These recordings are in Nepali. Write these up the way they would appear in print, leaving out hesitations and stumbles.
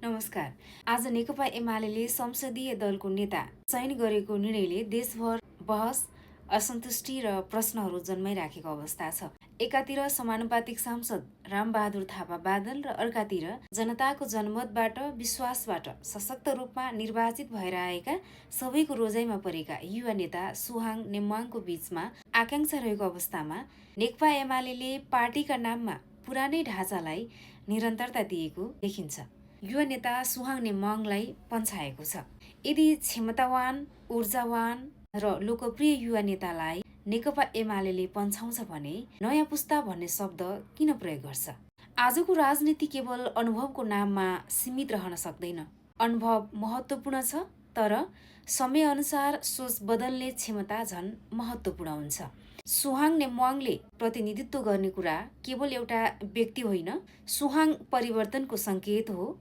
नमस्कार। आज नेकपा एमाले संसदीय दलको नेता चयन गरेको निर्णयले देशभर बहस, असन्तुष्टि र प्रश्नहरू जन्माइराखेको अवस्था छ। एकातिर समानुपातिक सांसद रामबहादुर थापा बादल र अर्कातिर जनताको जनमतबाट विश्वासबाट सशक्त रूपमा निर्वाचित भएर आएका सबैको रोजाइमा परेका युवा नेता सुहाङ नेम्वाङको बीचमा आकांक्षा रहेको अवस्थामा नेकपा एमाले पार्टीका नाममा पुरानै ढाँचालाई निरन्तरता दिएको देखिन्छ। युवा नेता सुहाङ नेम्वाङलाई पन्छाएको छ। यदि क्षमतावान, ऊर्जावान र लोकप्रिय युवा नेतालाई नेकपा एमाले पन्छाउँछ भने नयाँ पुस्ता भन्ने शब्द किन प्रयोग गर्छ? आजको राजनीति केवल अनुभवको नाममा सीमित रहन सक्दैन। अनुभव महत्त्वपूर्ण छ, तर समयअनुसार सोच बदल्ने क्षमता झन् महत्त्वपूर्ण हुन्छ। सुहाङ नेम्वाङले प्रतिनिधित्व गर्ने कुरा केवल एउटा व्यक्ति होइन, सुहाङ परिवर्तनको सङ्केत हो,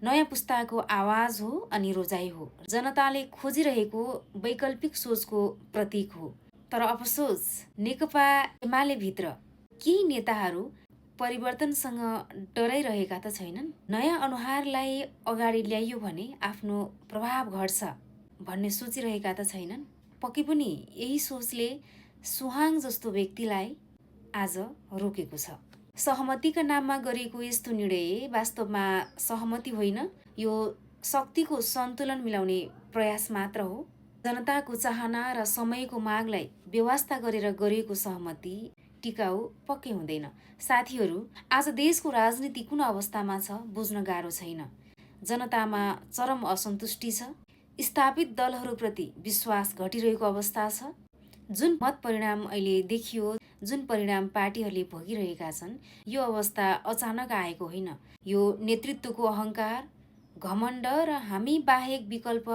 नयाँ पुस्ताको आवाज हो अनि रोजाइ हो, जनताले खोजिरहेको वैकल्पिक सोचको प्रतीक हो। तर अफसोस, नेकपा एमाले भित्र केही नेताहरू परिवर्तनसँग डराइरहेका त छैनन्। नयाँ अनुहारलाई अगाडि ल्याइयो भने आफ्नो प्रभाव घट्छ भन्ने सोचिरहेका त छैनन्। पक्कै पनि यही सोचले सुहाङ जस्तो व्यक्तिलाई आज रोकेको छ। सहमतिका नाममा गरिएको यस्तो निर्णय वास्तवमा सहमति होइन, यो शक्तिको सन्तुलन मिलाउने प्रयास मात्र हो। जनताको चाहना र समयको मागलाई व्यवस्था गरेर गरिएको सहमति टिकाउ पक्कै हुँदैन। साथीहरू, आज देशको राजनीति कुन अवस्थामा छ बुझ्न गाह्रो छैन। जनतामा चरम असन्तुष्टि छ, स्थापित दलहरूप्रति विश्वास घटिरहेको अवस्था छ। जुन मत परिणाम अहिले देखियो, जुन परिणाम पार्टीहरूले भोगिरहेका छन्, यो अवस्था अचानक आएको होइन। यो नेतृत्वको अहङ्कार, घमण्ड र हामी बाहेक विकल्प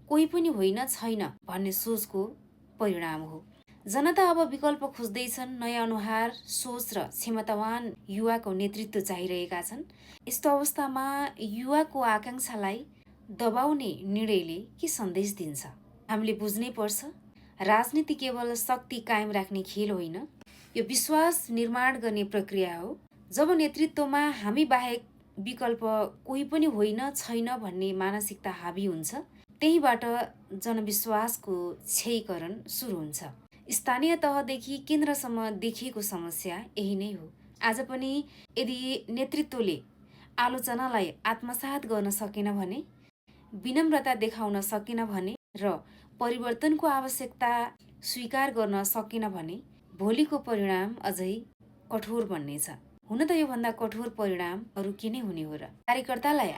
कोही पनि होइन छैन भन्ने सोचको परिणाम हो। जनता अब विकल्प खोज्दैछन्, नयाँ अनुहार, सोच र क्षमतावान युवाको नेतृत्व चाहिरहेका छन्। यस्तो अवस्थामा युवाको आकांक्षालाई दबाउने निर्णयले के सन्देश दिन्छ? हामीले बुझ्नै पर्छ, राजनीति केवल शक्ति कायम राख्ने खेल होइन, यो विश्वास निर्माण गर्ने प्रक्रिया हो। जब नेतृत्वमा हामी बाहेक विकल्प कोही पनि होइन छैन भन्ने मानसिकता हावी हुन्छ, त्यहीबाट जनविश्वासको क्षयीकरण सुरु हुन्छ। स्थानीय तहदेखि केन्द्रसम्म देखिएको समस्या यही नै हो। आज पनि यदि नेतृत्वले आलोचनालाई आत्मसात गर्न सकेन भने, विनम्रता देखाउन सकेन भने र परिवर्तनको आवश्यकता स्वीकार गर्न सकेन भने भोलिको परिणाम अझै कठोर बन्नेछ। हुन त योभन्दा कठोर परिणाम अरू के नै हुने हो र? कार्यकर्तालाई